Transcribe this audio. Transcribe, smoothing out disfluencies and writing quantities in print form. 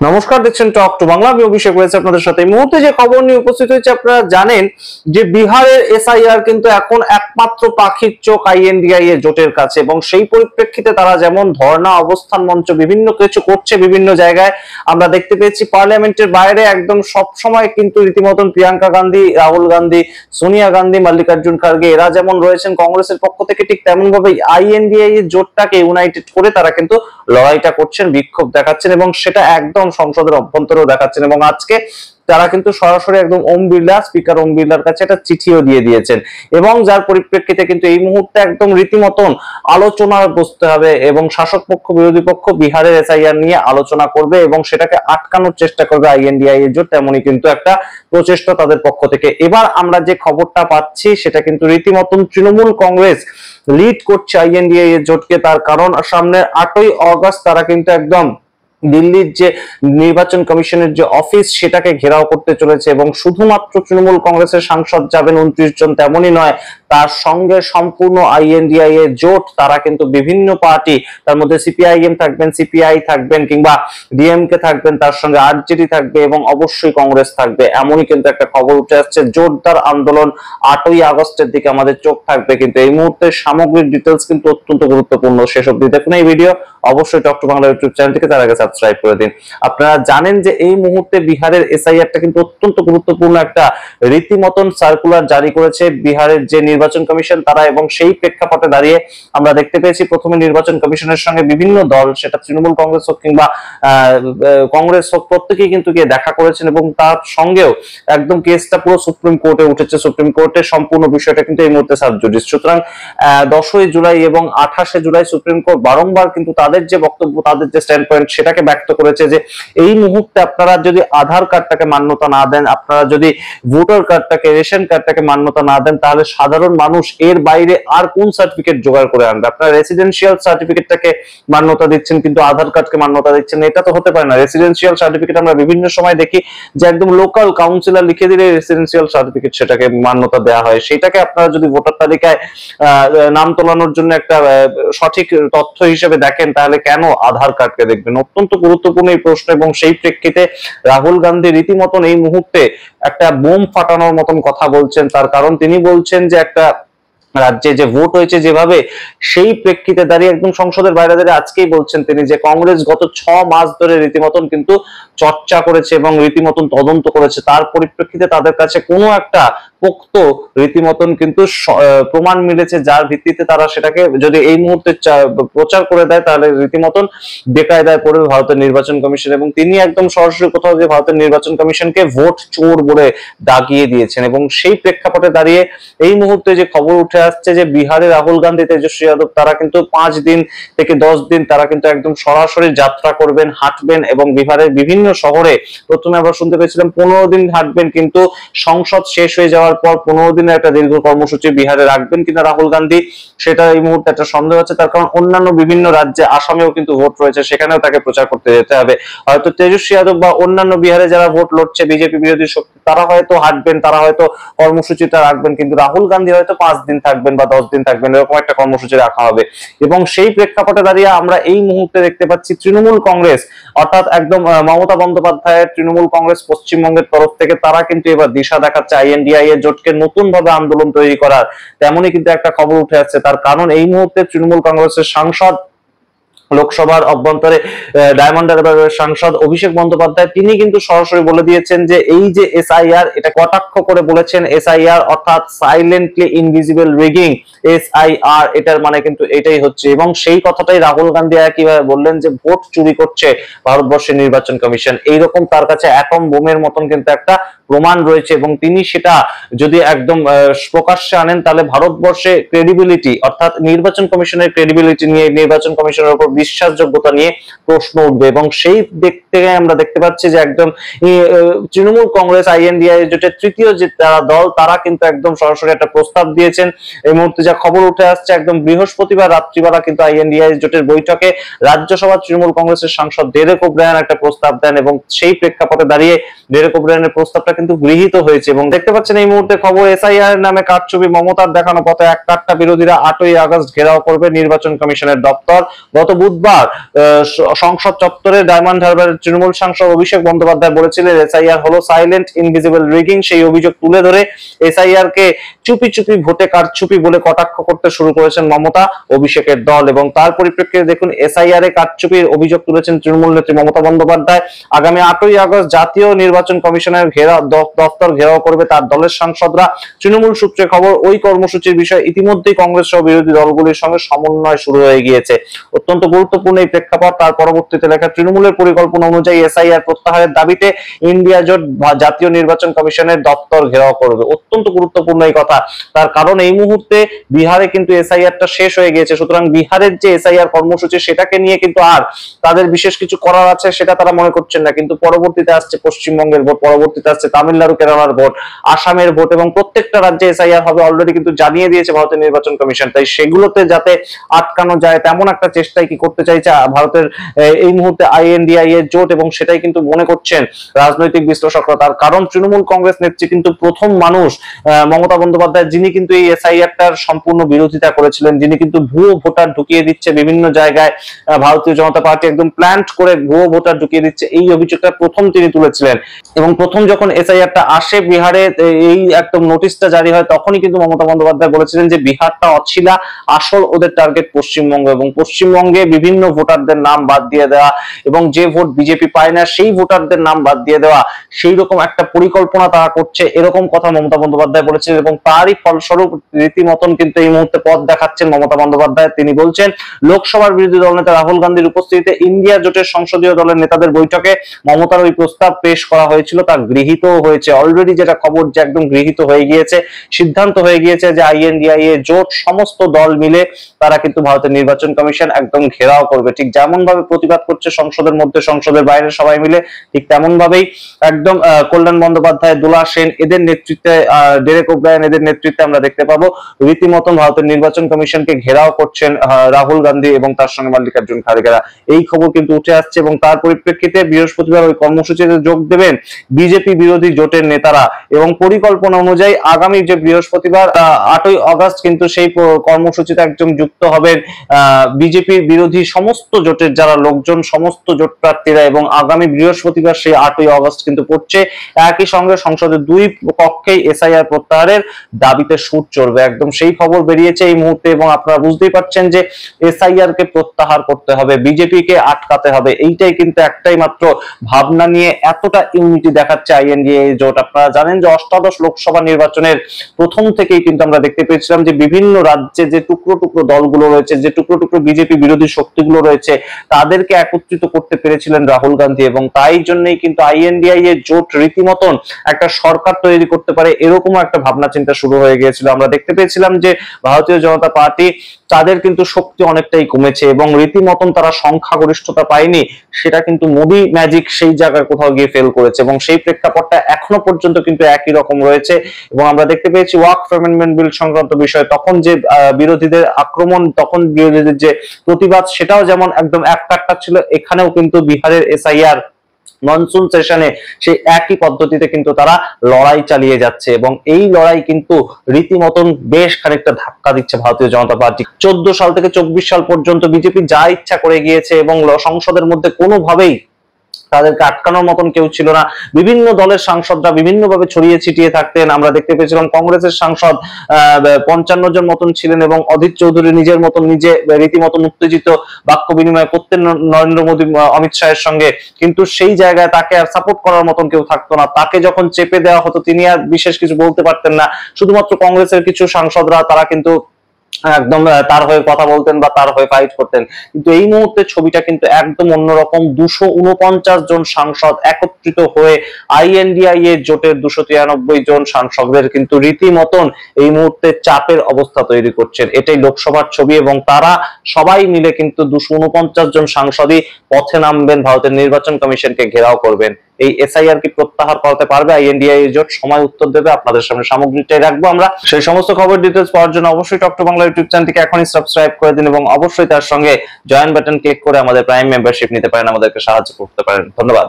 নমস্কার, দেখছেন talk to Bangla. আমি অভিষেক রয়েছে আপনাদের সাথে। এই মুহূর্তে যে খবর নিয়ে উপস্থিত হয়েছে, আপনারা জানেন যে বিহারের এসআইআর কিন্তু এখন একমাত্র পাখির চোখ আইএনডিআই জোটের কাছে, এবং সেই পরিপ্রেক্ষিতে তারা যেমন ধর্ণা, অবস্থান মঞ্চ বিভিন্ন কিছু করছে বিভিন্ন জায়গায়। আমরা দেখতে পেয়েছি পার্লামেন্টের বাইরে একদম সব সময় কিন্তু রীতিমতন প্রিয়াঙ্কা গান্ধী, রাহুল গান্ধী, সোনিয়া গান্ধী, মল্লিকার্জুন খার্গে এরা যেমন রয়েছেন কংগ্রেসের পক্ষ থেকে, ঠিক তেমন ভাবে আইএনডিআই জোটটাকে ইউনাইটেড করে তারা কিন্তু লড়াইটা করছেন, বিক্ষোভ দেখাচ্ছেন, এবং সেটা একদম সংসদের অভ্যন্তরেও দেখাচ্ছেন। এবং আজকে তারা কিন্তু সরাসরি একদম ওম বিড়লা, স্পিকার ওম বিড়লার কাছে একটা চিঠিও দিয়ে দিয়েছেন, এবং যার পরিপ্রেক্ষিতে কিন্তু এই মুহূর্তে একদম রীতিমতন আলোচনায় বসতে হবে, এবং শাসক পক্ষ বিরোধী পক্ষ বিহারের এসআইআর নিয়ে আলোচনা করবে এবং সেটাকে আটকানোর চেষ্টা করবে আইএনডিআই এর জোট। তেমনই কিন্তু একটা প্রচেষ্টা তাদের পক্ষ থেকে। এবার আমরা যে খবরটা পাচ্ছি সেটা কিন্তু রীতিমতন তৃণমূল কংগ্রেস লিড করছে আইএনডিআই এর জোটকে। তার কারণ সামনে 8ই আগস্ট তারা কিন্তু একদম দিল্লির যে নির্বাচন কমিশনের যে অফিস সেটাকে ঘেরাও করতে চলেছে, এবং শুধুমাত্র তৃণমূল কংগ্রেসের সাংসদ যাবেন 29 জন তেমনই নয়, তার সঙ্গে সম্পূর্ণ আইএনডিআই এর জোট। তারা কিন্তু বিভিন্ন পার্টি, তার মধ্যে সিপিআইএম থাকবেন, সিপিআই থাকবেন, কিংবা ডিএমকে থাকবেন, তার সঙ্গে আরজেডি থাকবে, এবং অবশ্যই কংগ্রেস থাকবে। এমনই কিন্তু একটা খবর উঠে আসছে। জোরদার আন্দোলন 8ই আগস্টের দিকে আমাদের চোখ থাকবে। কিন্তু এই মুহূর্তে সামগ্রিক ডিটেলস কিন্তু অত্যন্ত গুরুত্বপূর্ণ। শেষ অবধি দেখুন এই ভিডিও। অবশ্যই টক টু বাংলা ইউটিউব চ্যানেলটিকে তার আগে সাবস্ক্রাইব করে দিন। আপনারা জানেন যে এই মুহূর্তে বিহারের এসআইআরটা কিন্তু অত্যন্ত গুরুত্বপূর্ণ একটা রীতিমতন সার্কুলার জারি করেছে বিহারের যে নির্বাচন কমিশন তারা, এবং সেই প্রেক্ষাপটে দাঁড়িয়ে আমরা দেখতে পেয়েছি প্রথমে নির্বাচন কমিশনের সঙ্গে বিভিন্ন দল, সেটা তৃণমূল কংগ্রেস হোক কিংবা কংগ্রেস হোক, প্রত্যেকেই কিন্তু গিয়ে দেখা করেছেন, এবং তার সঙ্গেও একদম কেসটা পুরো সুপ্রিম কোর্টে উঠেছে। সুপ্রিম কোর্টের সম্পূর্ণ বিষয়টা কিন্তু এই মুহূর্তে সাব জুডিস। সুতরাং 10ই জুলাই এবং 28শে জুলাই সুপ্রিম কোর্ট বারংবার কিন্তু তাদের যে বক্তব্য, তাদের যে স্ট্যান্ড পয়েন্ট সেটাকে ব্যক্ত করেছে যে এই মুহূর্তে আপনারা যদি আধার কার্ডটাকে মান্যতা না দেন, আপনারা যদি ভোটার কার্ডটাকে, রেশন কার্ডটাকে মান্যতা না দেন, তাহলে সাধারণ মানুষ এর বাইরে আর কোন সার্টিফিকেট জোগাড় করে আনবে? আপনারা রেসিডেন্সিয়াল সার্টিফিকেটটাকে মান্যতা দিচ্ছেন কিন্তু আধার কার্ডকে মান্যতা দিচ্ছেন, এটা তো হতে পারে না। রেসিডেন্সিয়াল সার্টিফিকেট আমরা বিভিন্ন সময় দেখি যে একদম লোকাল কাউন্সিলর লিখে দিলে রেসিডেন্সিয়াল সার্টিফিকেট সেটাকে মান্যতা দেওয়া হয়। সেটাকে আপনারা যদি ভোটার তালিকায় নাম তোলানোর জন্য একটা সঠিক তথ্য হিসেবে দেখেন, তাহলে কেন আধার কার্ডকে দেখবেন? অত্যন্ত গুরুত্বপূর্ণ এই প্রশ্ন, এবং সেই প্রেক্ষিতে রাহুল গান্ধী রীতিমতন এই মুহূর্তে একটা বোম ফাটানোর মতন কথা বলছেন। তার কারণ তিনি বলছেন যে একটা রাজ্যে যে ভোট হয়েছে যেভাবে, সেই প্রেক্ষিতে দাঁড়িয়ে একদম সংসদের বাইরে দাঁড়িয়ে আজকেই বলছেন তিনি যে কংগ্রেস গত 6 মাস ধরে রীতিমতন কিন্তু চর্চা করেছে এবং রীতিমতন তদন্ত করেছে। তার পরিপ্রেক্ষিতে তাদের কাছে কোনো একটা পোক্ত রীতিমতন কিন্তু প্রমাণ মিলেছে, যার ভিত্তিতে তারা সেটাকে যদি এই মুহূর্তে প্রচার করে দেয় তাহলে রীতিমতন বেকায়দায় পড়বে ভারতের নির্বাচন কমিশন। এবং তিনি একদম সরাসরি কোথাও যে ভারতের নির্বাচন কমিশনকে ভোট চোর বলে দাগিয়ে দিয়েছেন। এবং সেই প্রেক্ষাপটে দাঁড়িয়ে এই মুহূর্তে যে খবর উঠে আসছে যে বিহারে রাহুল গান্ধী, তেজস্বী যাদব তারা কিন্তু 5 দিন থেকে 10 দিন তারা কিন্তু একদম সরাসরি যাত্রা করবেন, হাঁটবেন, এবং বিহারের বিভিন্ন শহরে প্রথমে আমরা শুনতে পেয়েছিলাম 15 দিন হাঁটবেন, কিন্তু সংসদ শেষ হয়ে যাওয়ার পর 15 দিনের একটা দীর্ঘ কর্মসূচি বিহারে রাখবেন কিনা রাহুল গান্ধী, সেটা এই মুহূর্তে একটা সন্দেহ আছে। তার কারণ অন্যান্য বিভিন্ন রাজ্যে, আসামেও কিন্তু ভোট রয়েছে, সেখানেও তাকে প্রচার করতে যেতে হবে। হয়তো তেজস্বী যাদব বা অন্যান্য বিহারে যারা ভোট লড়ছে বিজেপি বিরোধী শক্তি, তারা হয়তো হাঁটবেন, তারা হয়তো কর্মসূচিটা রাখবেন, কিন্তু রাহুল গান্ধী হয়তো 5 দিন থাকবেন বা 10 দিন থাকবেন, এরকম একটা কর্মসূচি রাখা হবে। এবং সেই প্রেক্ষাপটে দাঁড়িয়ে আমরা এই মুহূর্তে দেখতে পাচ্ছি তৃণমূল কংগ্রেস, অর্থাৎ একদম মমতা বন্দ্যোপাধ্যায়ের তৃণমূল কংগ্রেস পশ্চিমবঙ্গের তরফ থেকে তারা কিন্তু এবার দিশা দেখাচ্ছে আইএনডিআই এর জোটকে নতুন ভাবে আন্দোলন তৈরি করার। তেমনই কিন্তু একটা খবর উঠে আসছে। তার কারণ এই মুহূর্তে তৃণমূল কংগ্রেসের সাংসদ, লোকসভার অভ্যন্তরে ডায়মন্ড হারবারের সাংসদ অভিষেক বন্দ্যোপাধ্যায়, তিনি কিন্তু সরাসরি বলে দিয়েছেন যে এই যে এসআইআর, এটা কটাক্ষ করে বলেছেন এসআইআর অর্থাৎ সাইলেন্টলি ইনভিজিবল রিগিং, এসআইআর এটার মানে কিন্তু এটাই হচ্ছে। এবং সেই কথাটাই রাহুল গান্ধী একইভাবে বললেন যে ভোট চুরি করছে ভারতবর্ষের নির্বাচন কমিশন। এইরকম তার কাছে অ্যাটম বোমের মতন কিন্তু একটা প্রমাণ রয়েছে, এবং তিনি সেটা যদি একদম প্রকাশ্যে আনেন তাহলে ভারতবর্ষে ক্রেডিবিলিটি, অর্থাৎ নির্বাচন কমিশনের ক্রেডিবিলিটি নিয়ে, নির্বাচন কমিশনের উপর বিশ্বাসযোগ্যতা নিয়ে প্রশ্ন উঠবে। এবং সেই দিক থেকে আমরা দেখতে পাচ্ছি যে একদম তৃণমূল কংগ্রেস আইএনডিআই জোটের তৃতীয় যে দল, তারা কিন্তু একদম সরাসরি একটা প্রস্তাব দিয়েছেন। এই মুহূর্তে যা খবর উঠে আসছে, একদম বৃহস্পতিবার রাত্রিবেলা কিন্তু আইএনডিআই জোটের বৈঠকে রাজ্যসভা তৃণমূল কংগ্রেসের সাংসদ ডেরেক ওব্রায়ান একটা প্রস্তাব দেন, এবং সেই প্রেক্ষাপটে দাঁড়িয়ে ডেরেক ওব্রায়ানের প্রস্তাবটা কিন্তু গৃহীত হয়েছে। এবং দেখতে পাচ্ছেন এই মুহূর্তে খবর, এসআইআর নামে কারচুপি, মমতার দেখানো পথে এক কাট্টা বিরোধীরা 8ই আগস্ট ঘেরাও করবে নির্বাচন কমিশনের দপ্তর। গত বুধবার সংসদ চত্বরে ডায়মন্ড হারবারের তৃণমূল সাংসদ অভিষেক বন্দ্যোপাধ্যায় বলেছিলেন এসআইআর হলো সাইলেন্ট ইনভিজিবল রিগিং। সেই অভিযোগ তুলে ধরে এসআইআর কে চুপি চুপি ভোটে কারচুপি বলে কটাক্ষ করতে শুরু করেছেন মমতা অভিষেকের দল। এবং তার পরিপ্রেক্ষিতে দেখুন, এসআইআর এ কারচুপির অভিযোগ তুলেছেন তৃণমূল নেত্রী মমতা বন্দ্যোপাধ্যায়। আগামী 8ই আগস্ট জাতীয় নির্বাচন কমিশনের দপ্তর ঘেরাও করবে তার দলের সাংসদরা। তৃণমূল সূত্রে খবর, ওই কর্মসূচির বিষয়ে ইতিমধ্যেই কংগ্রেস সহ বিরোধী দলগুলির সঙ্গে সমন্বয় শুরু হয়ে গিয়েছে। অত্যন্ত গুরুত্বপূর্ণ এই প্রেক্ষাপট। তার পরবর্তীতে লেখা, তৃণমূলের পরিকল্পনা অনুযায়ী এসআইআর প্রত্যাহারের দাবিতে ইন্ডিয়া জোট জাতীয় নির্বাচন কমিশনের দপ্তর ঘেরাও করবে। অত্যন্ত গুরুত্বপূর্ণ এই কথা, তার কারণ এই মুহূর্তে বিহারে কিন্তু এসআইআরটা শেষ হয়ে গিয়েছে। সুতরাং বিহারের যে এসআইআর কর্মসূচি সেটাকে নিয়ে কিন্তু আর তাদের বিশেষ কিছু করার আছে সেটা তারা মনে করছেন না। কিন্তু পরবর্তীতে আসছে পশ্চিমবঙ্গের ভোট, পরবর্তীতে আসছে তামিলনাড়ু, কেরালার ভোট, আসামের ভোট, এবং প্রত্যেকটা রাজ্যে এসআইআর হবে অলরেডি কিন্তু জানিয়ে দিয়েছে ভারতের নির্বাচন কমিশন। তাই সেগুলোতে যাতে আটকানো যায় তেমন একটা চেষ্টাই কি করতে চাইছে ভারতের এই মুহূর্তে আইএনডিআই এর জোট, এবং সেটাই কিন্তু মনে করছেন রাজনৈতিক বিশ্লেষকরা। তার কারণ তৃণমূল কংগ্রেস নেত্রী কিন্তু প্রথম মানুষ মমতা বন্দ্যোপাধ্যায়, যিনি কিন্তু এই এসআইআরটার সম্পূর্ণ বিরোধিতা করেছিলেন, যিনি কিন্তু ভুয়ো ভোটার ঢুকিয়ে দিচ্ছে বিভিন্ন জায়গায়। ভারতীয় জনতা পার্টি একদম প্ল্যান্ট করে ভুয়ো ভোটার ঢুকিয়ে দিচ্ছে, এই অভিযোগটা প্রথম তিনি তুলেছিলেন। এবং প্রথম যখন এসআইআরটা আসে বিহারে, এই একদম নোটিশটা জারি হয়, তখনই কিন্তু মমতা বন্দ্যোপাধ্যায় বলেছিলেন যে বিহারটা অছিলা, আসল ওদের টার্গেট পশ্চিমবঙ্গ, এবং পশ্চিমবঙ্গে বিভিন্ন ভোটারদের নাম বাদ দিয়ে দেওয়া এবং যে ভোট বিজেপি পায় না সেই ভোটারদের নাম বাদ দিয়ে দেওয়া, সেই রকম একটা পরিকল্পনা তারা করছে, এরকম কথা মমতা বন্দ্যোপাধ্যায় বলেছিলেন। এবং তারই ফলস্বরূপ রীতিমতন কিন্তু এই মুহূর্তে পথ দেখাচ্ছেন মমতা বন্দ্যোপাধ্যায়। তিনি বলছেন, লোকসভার বিরোধী দলনেতা রাহুল গান্ধীর উপস্থিতিতে ইন্ডিয়া জোটের সংসদীয় দলের নেতাদের বৈঠকে মমতার ওই প্রস্তাব পেশ করা হয়েছিল, তা গৃহীত হয়েছে। অলরেডি যেটা খবর যে একদম গৃহীত হয়ে গিয়েছে, সিদ্ধান্ত হয়ে গিয়েছে যে আইএনডিআই এ জোট সমস্ত দল মিলে তারা কিন্তু ভারতের নির্বাচন কমিশন একদম ঘেরাও করবে। ঠিক যেমন ভাবে প্রতিবাদ করছে সংসদের মধ্যে, সংসদের বাইরে সবাই মিলে, ঠিক তেমন ভাবেই একদম কল্যাণ বন্দ্যোপাধ্যায়, দোলা সেন এদের নেতৃত্বে, ডেরেক ওব্রায়েন এদের নেতৃত্বে আমরা দেখতে পাবো রীতিমতন ভারতের নির্বাচন কমিশনকে ঘেরাও করছেন রাহুল গান্ধী এবং তার সঙ্গে মল্লিকার্জুন খাড়গেরা। এই খবর কিন্তু উঠে আসছে এবং তার পরিপ্রেক্ষিতে বৃহস্পতিবার ওই কর্মসূচিতে যোগ দেবেন বিজেপি বিরোধী জোটের নেতারা। এবং পরিকল্পনা অনুযায়ী আগামী যে বৃহস্পতিবার 8ই আগস্ট কিন্তু সেই কর্মসূচিতে একদম যুক্ত হবেন বিজেপি বিরোধী সমস্ত জোটের যারা লোকজন, সমস্ত জোট প্রার্থীরা। এবং আগামী বৃহস্পতিবার সেই 8ই আগস্ট কিন্তু পড়ছে। একই সঙ্গে সংসদের দুই কক্ষেই এসআইআর প্রত্যাহারের দাবিতে সুর চড়বে, একদম সেই খবর বেরিয়েছে এই মুহূর্তে। এবং আপনারা বুঝতেই পারছেন যে এসআইআর কে প্রত্যাহার করতে হবে, বিজেপি কে আটকাতে হবে, এইটাই কিন্তু একটাই মাত্র ভাবনা নিয়ে এতটা ইউনিটি দেখাচ্ছে আইএনডিএ জোট। আপনারা জানেন যে অষ্টাদশ লোকসভা নির্বাচনের প্রথম থেকেই কিন্তু আমরা দেখতে পেয়েছিলাম যে বিভিন্ন রাজ্যে যে টুকরো টুকরো দলগুলো রয়েছে, যে টুকরো টুকরো বিজেপি বিরোধী শক্তিগুলো রয়েছে, তাদেরকে একত্রিত করতে পেরেছিলেন রাহুল গান্ধী। এবং তাই জন্যই কিন্তু আইএনডিআই এর জোট রীতিমতন একটা সরকার তৈরি করতে পারে এরকম একটা ভাবনা চিন্তা শুরু হয়ে গিয়েছিল। আমরা দেখতে পেয়েছিলাম যে ভারতীয় জনতা পার্টি, তাদের কিন্তু শক্তি অনেকটাই কমেছে এবং রীতিমতন তারা সংখ্যাগরিষ্ঠতা পায়নি, সেটা কিন্তু মোদি ম্যাজিক সেই জায়গায় কোথাও গিয়ে ফেল করেছে। এবং সেই প্রেক্ষাপটটা এখনো পর্যন্ত কিন্তু একই রকম রয়েছে। এবং আমরা দেখতে পেয়েছি ওয়াকফ অ্যামেন্ডমেন্ট বিল সংক্রান্ত বিষয়ে তখন যে বিরোধীদের আক্রমণ, তখন বিরোধীদের যে প্রতিবাদ, সেটাও যেমন একদম এক কাট্টা ছিল, এখানেও কিন্তু বিহারের এসআইআর মনসুন সেশনে সেই একই পদ্ধতিতে কিন্তু তারা লড়াই চালিয়ে যাচ্ছে। এবং এই লড়াই কিন্তু রীতিমতন বেশ খানিকটা ধাক্কা দিচ্ছে ভারতীয় জনতা পার্টি। 14 সাল থেকে 24 সাল পর্যন্ত বিজেপি যা ইচ্ছা করে গিয়েছে এবং সংসদের মধ্যে কোনোভাবেই তাদেরকে আটকানোর মতন কেউ ছিল না। বিভিন্ন দলের সাংসদরা বিভিন্নভাবে ছড়িয়ে ছিটিয়ে থাকতেন। আমরা দেখতে পেয়েছিলাম কংগ্রেসের সাংসদ 55 জন মতন ছিলেন এবং অধীর চৌধুরী নিজের মতন নিজে রীতিমতন উত্তেজিত বাক্য বিনিময় করতেন নরেন্দ্র মোদী, অমিত শাহের সঙ্গে। কিন্তু সেই জায়গায় তাকে আর সাপোর্ট করার মতন কেউ থাকতো না। তাকে যখন চেপে দেওয়া হতো তিনি আর বিশেষ কিছু বলতে পারতেন না। শুধুমাত্র কংগ্রেসের কিছু সাংসদরা তারা কিন্তু একদম তার হয়ে কথা বলতেন বা তার হয়ে ফাইট করতেন। কিন্তু এই মুহূর্তে ছবিটা কিন্তু একদম অন্যরকম। 249 জন সাংসদ একত্রিত হয়ে আইএনডিআই এর জোটের 293 জন সাংসদদের কিন্তু রীতিমতন এই মুহূর্তে চাপের অবস্থা তৈরি করছেন। এটাই লোকসভার ছবি এবং তারা সবাই মিলে কিন্তু 249 জন সাংসদই পথে নামবেন, ভারতের নির্বাচন কমিশনকে ঘেরাও করবেন। এই এসআইআর কি প্রত্যাহার করতে পারবে আইএনডিআই জোট? সময় উত্তর দেবে। আপনাদের সামনে সামগ্রিকটাই রাখবো আমরা। সেই সমস্ত খবর ডিটেইলস পাওয়ার জন্য অবশ্যই টক টু বাংলা ইউটিউব চ্যানেলটিকে এখনই সাবস্ক্রাইব করে দিন এবং অবশ্যই তার সঙ্গে জয়েন বাটন ক্লিক করে আমাদের প্রাইম মেম্বারশিপ নিতে পারেন, আমাদেরকে সাহায্য করতে পারেন। ধন্যবাদ।